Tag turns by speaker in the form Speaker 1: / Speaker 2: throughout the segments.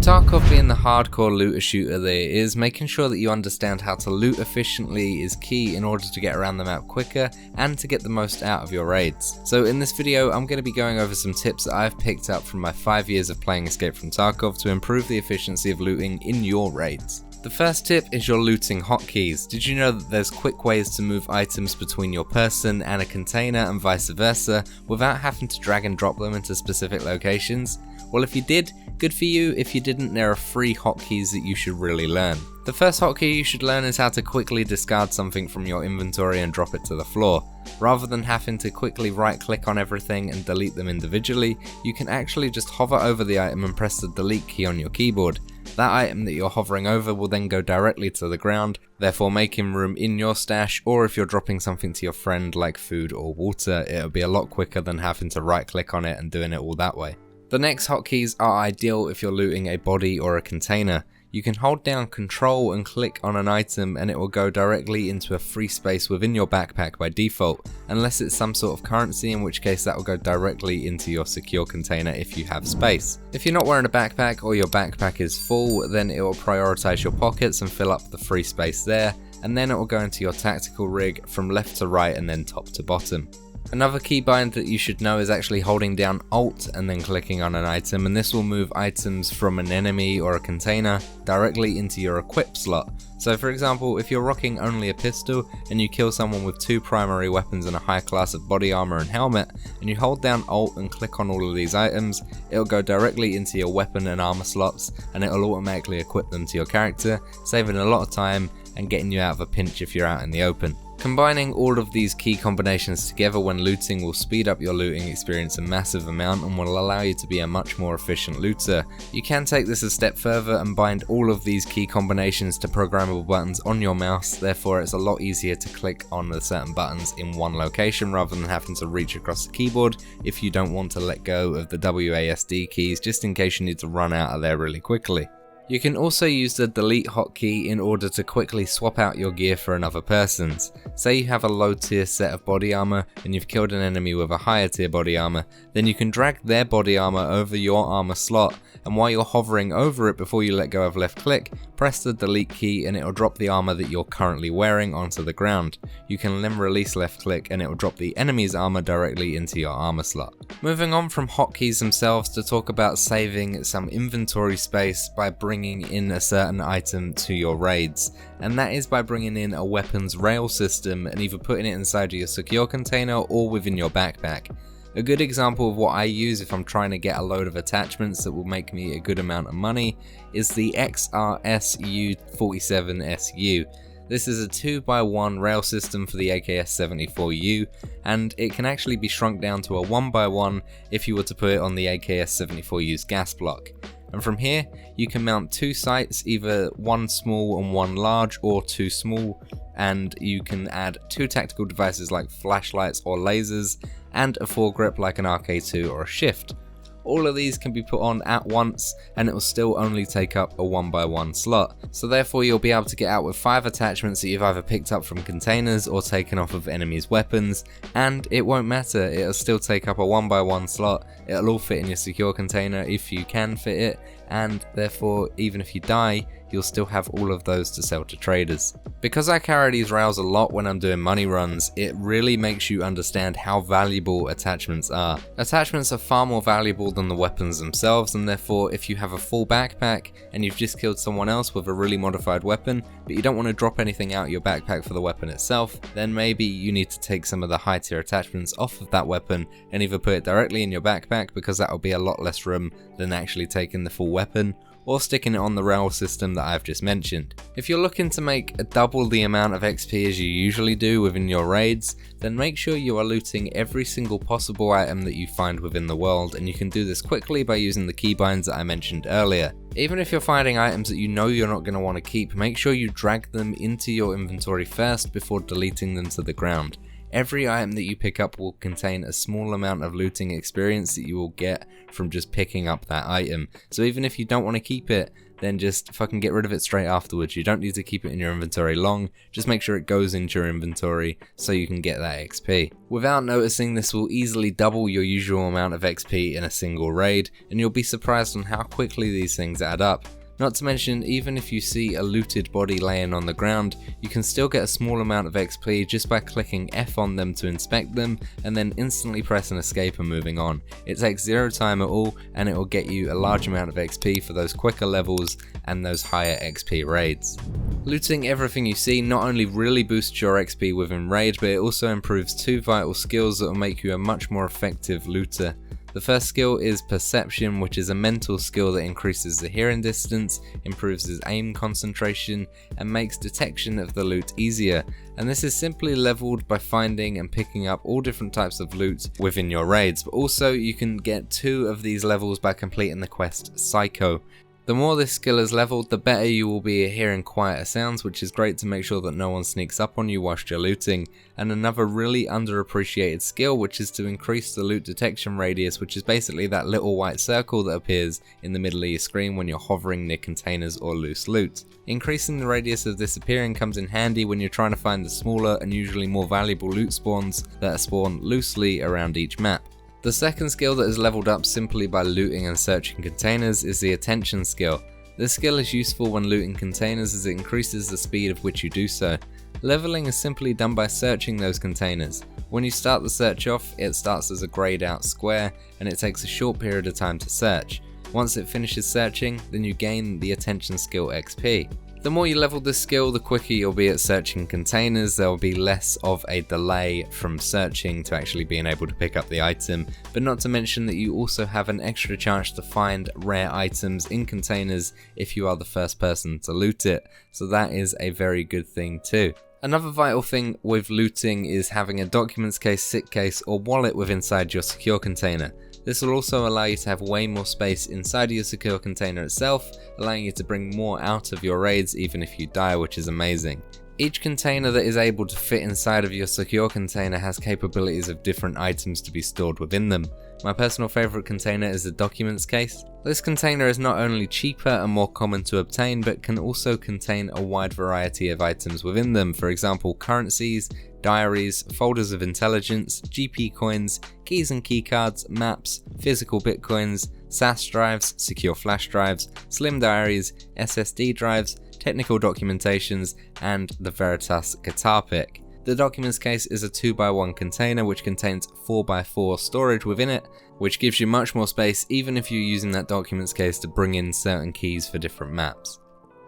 Speaker 1: Tarkov being the hardcore looter shooter there is, making sure that you understand how to loot efficiently is key in order to get around the map quicker and to get the most out of your raids. So in this video I'm going to be going over some tips that I've picked up from my 5 years of playing Escape from Tarkov to improve the efficiency of looting in your raids. The first tip is your looting hotkeys. Did you know that there's quick ways to move items between your person and a container and vice versa without having to drag and drop them into specific locations? Well, if you did, good for you. If you didn't, there are 3 hotkeys that you should really learn. The first hotkey you should learn is how to quickly discard something from your inventory and drop it to the floor. Rather than having to quickly right click on everything and delete them individually, you can actually just hover over the item and press the delete key on your keyboard. That item that you're hovering over will then go directly to the ground, therefore making room in your stash, or if you're dropping something to your friend like food or water, it'll be a lot quicker than having to right click on it and doing it all that way. The next hotkeys are ideal if you're looting a body or a container. You can hold down Control and click on an item and it will go directly into a free space within your backpack by default, unless it's some sort of currency, in which case that will go directly into your secure container if you have space. If you're not wearing a backpack or your backpack is full, then it will prioritize your pockets and fill up the free space there, and then it will go into your tactical rig from left to right and then top to bottom. Another keybind that you should know is actually holding down Alt and then clicking on an item, and this will move items from an enemy or a container directly into your equip slot. So for example, if you're rocking only a pistol and you kill someone with 2 primary weapons and a high class of body armor and helmet, and you hold down Alt and click on all of these items, it'll go directly into your weapon and armor slots and it'll automatically equip them to your character, saving a lot of time and getting you out of a pinch if you're out in the open. Combining all of these key combinations together when looting will speed up your looting experience a massive amount and will allow you to be a much more efficient looter. You can take this a step further and bind all of these key combinations to programmable buttons on your mouse, therefore it's a lot easier to click on the certain buttons in one location rather than having to reach across the keyboard if you don't want to let go of the WASD keys just in case you need to run out of there really quickly. You can also use the delete hotkey in order to quickly swap out your gear for another person's. Say you have a low tier set of body armor and you've killed an enemy with a higher tier body armor, then you can drag their body armor over your armor slot, and while you're hovering over it before you let go of left click, press the delete key and it will drop the armor that you're currently wearing onto the ground. You can then release left click and it will drop the enemy's armor directly into your armor slot. Moving on from hotkeys themselves to talk about saving some inventory space by bringing in a certain item to your raids, and that is by bringing in a weapons rail system and either putting it inside your secure container or within your backpack. A good example of what I use if I'm trying to get a load of attachments that will make me a good amount of money is the XRSU47SU. This is a 2x1 rail system for the AKS-74U, and it can actually be shrunk down to a 1x1 if you were to put it on the AKS-74U's gas block. And from here, you can mount 2 sights, either one small and one large, or 2 small, and you can add 2 tactical devices like flashlights or lasers, and a foregrip like an RK2 or a shift. All of these can be put on at once and it will still only take up a 1x1 slot, so therefore you'll be able to get out with 5 attachments that you've either picked up from containers or taken off of enemies' weapons, and it won't matter, it'll still take up a 1x1 slot, it'll all fit in your secure container if you can fit it, and therefore even if you die, you'll still have all of those to sell to traders. Because I carry these rails a lot when I'm doing money runs, it really makes you understand how valuable attachments are. Attachments are far more valuable than the weapons themselves, and therefore if you have a full backpack and you've just killed someone else with a really modified weapon, but you don't want to drop anything out of your backpack for the weapon itself, then maybe you need to take some of the high tier attachments off of that weapon and either put it directly in your backpack, because that will be a lot less room than actually taking the full weapon, or sticking it on the rail system that I've just mentioned. If you're looking to make double the amount of XP as you usually do within your raids, then make sure you are looting every single possible item that you find within the world, and you can do this quickly by using the keybinds that I mentioned earlier. Even if you're finding items that you know you're not going to want to keep, make sure you drag them into your inventory first before deleting them to the ground. Every item that you pick up will contain a small amount of looting experience that you will get from just picking up that item. So even if you don't want to keep it, then just fucking get rid of it straight afterwards. You don't need to keep it in your inventory long, just make sure it goes into your inventory so you can get that XP. Without noticing, this will easily double your usual amount of XP in a single raid, and you'll be surprised on how quickly these things add up. Not to mention, even if you see a looted body laying on the ground, you can still get a small amount of XP just by clicking F on them to inspect them and then instantly pressing escape and moving on. It takes zero time at all, and it will get you a large amount of XP for those quicker levels and those higher XP raids. Looting everything you see not only really boosts your XP within raid, but it also improves two vital skills that will make you a much more effective looter. The first skill is Perception, which is a mental skill that increases the hearing distance, improves his aim concentration, and makes detection of the loot easier. And this is simply leveled by finding and picking up all different types of loot within your raids, but also you can get 2 of these levels by completing the quest Psycho. The more this skill is leveled, the better you will be at hearing quieter sounds, which is great to make sure that no one sneaks up on you whilst you're looting. And another really underappreciated skill, which is to increase the loot detection radius, which is basically that little white circle that appears in the middle of your screen when you're hovering near containers or loose loot. Increasing the radius of this appearing comes in handy when you're trying to find the smaller and usually more valuable loot spawns that are spawned loosely around each map. The second skill that is leveled up simply by looting and searching containers is the Attention skill. This skill is useful when looting containers as it increases the speed of which you do so. Leveling is simply done by searching those containers. When you start the search off, it starts as a greyed out square and it takes a short period of time to search. Once it finishes searching, then you gain the Attention skill XP. The more you level this skill, the quicker you'll be at searching containers. There will be less of a delay from searching to actually being able to pick up the item, but not to mention that you also have an extra chance to find rare items in containers if you are the first person to loot it, so that is a very good thing too. Another vital thing with looting is having a documents case, SIC case, or wallet with inside your secure container. This will also allow you to have way more space inside of your secure container itself, allowing you to bring more out of your raids even if you die, which is amazing. Each container that is able to fit inside of your secure container has capabilities of different items to be stored within them. My personal favourite container is the documents case. This container is not only cheaper and more common to obtain, but can also contain a wide variety of items within them, for example currencies, diaries, folders of intelligence, GP coins, keys and keycards, maps, physical bitcoins, SAS drives, secure flash drives, slim diaries, SSD drives, technical documentations, and the Veritas guitar pick. The documents case is a 2x1 container which contains 4x4 storage within it, which gives you much more space even if you're using that documents case to bring in certain keys for different maps.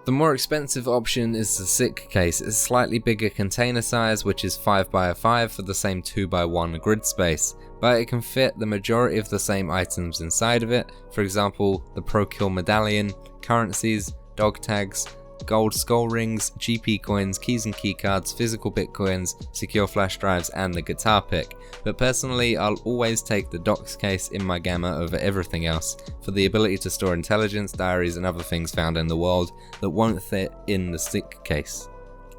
Speaker 1: The more expensive option is the SIC case. It's a slightly bigger container size, which is 5x5 for the same 2x1 grid space, but it can fit the majority of the same items inside of it, for example the Pro Kill medallion, currencies, dog tags, gold skull rings, GP coins, keys and keycards, physical bitcoins, secure flash drives, and the guitar pick. But personally, I'll always take the docs case in my gamma over everything else for the ability to store intelligence, diaries, and other things found in the world that won't fit in the SIC case.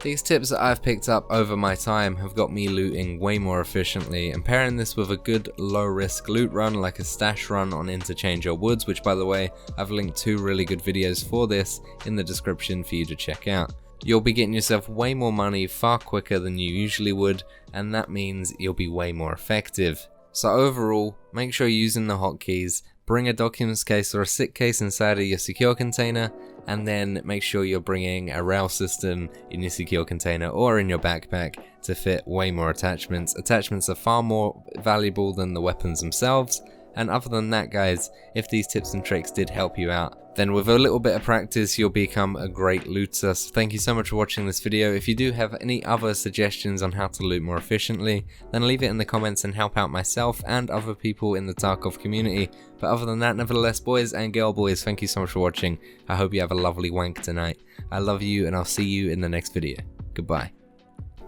Speaker 1: These tips that I've picked up over my time have got me looting way more efficiently, and pairing this with a good low risk loot run like a stash run on Interchange or Woods, which by the way I've linked 2 really good videos for this in the description for you to check out. You'll be getting yourself way more money far quicker than you usually would, and that means you'll be way more effective. So overall, make sure you're using the hotkeys, bring a documents case or a SIC case inside of your secure container, and then make sure you're bringing a rail system in your secure container or in your backpack to fit way more attachments. Attachments are far more valuable than the weapons themselves. And other than that guys, if these tips and tricks did help you out, then with a little bit of practice you'll become a great looter. So thank you so much for watching this video. If you do have any other suggestions on how to loot more efficiently, then leave it in the comments and help out myself and other people in the Tarkov community. But other than that, nevertheless, boys and girl boys, thank you so much for watching. I hope you have a lovely wank tonight. I love you and I'll see you in the next video. Goodbye.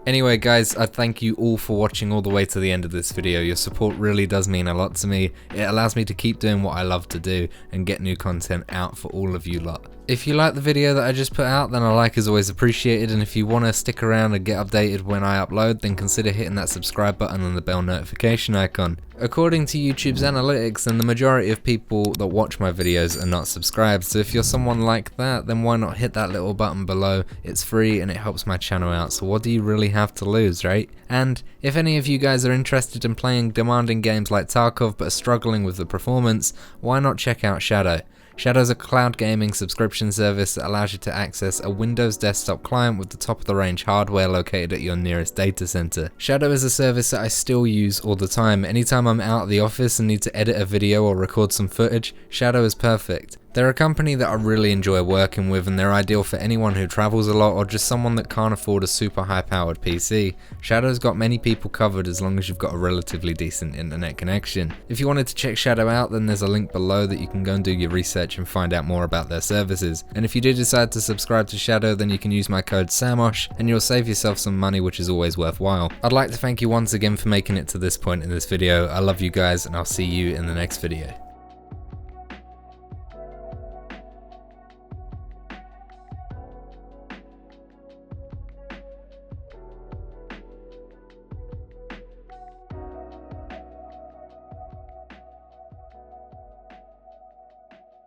Speaker 1: Anyway guys, I thank you all for watching all the way to the end of this video. Your support really does mean a lot to me. It allows me to keep doing what I love to do and get new content out for all of you lot. If you like the video that I just put out, then a like is always appreciated, and if you want to stick around and get updated when I upload, then consider hitting that subscribe button and the bell notification icon. According to YouTube's analytics, then the majority of people that watch my videos are not subscribed, so if you're someone like that, then why not hit that little button below? It's free and it helps my channel out, so what do you really have to lose, right? And if any of you guys are interested in playing demanding games like Tarkov but are struggling with the performance, why not check out Shadow? Shadow's a cloud gaming subscription service that allows you to access a Windows desktop client with the top of the range hardware located at your nearest data center. Shadow is a service that I still use all the time. Anytime I'm out of the office and need to edit a video or record some footage, Shadow is perfect. They're a company that I really enjoy working with, and they're ideal for anyone who travels a lot or just someone that can't afford a super high powered PC. Shadow's got many people covered as long as you've got a relatively decent internet connection. If you wanted to check Shadow out, then there's a link below that you can go and do your research and find out more about their services. And if you do decide to subscribe to Shadow, then you can use my code Samosh and you'll save yourself some money, which is always worthwhile. I'd like to thank you once again for making it to this point in this video. I love you guys, and I'll see you in the next video.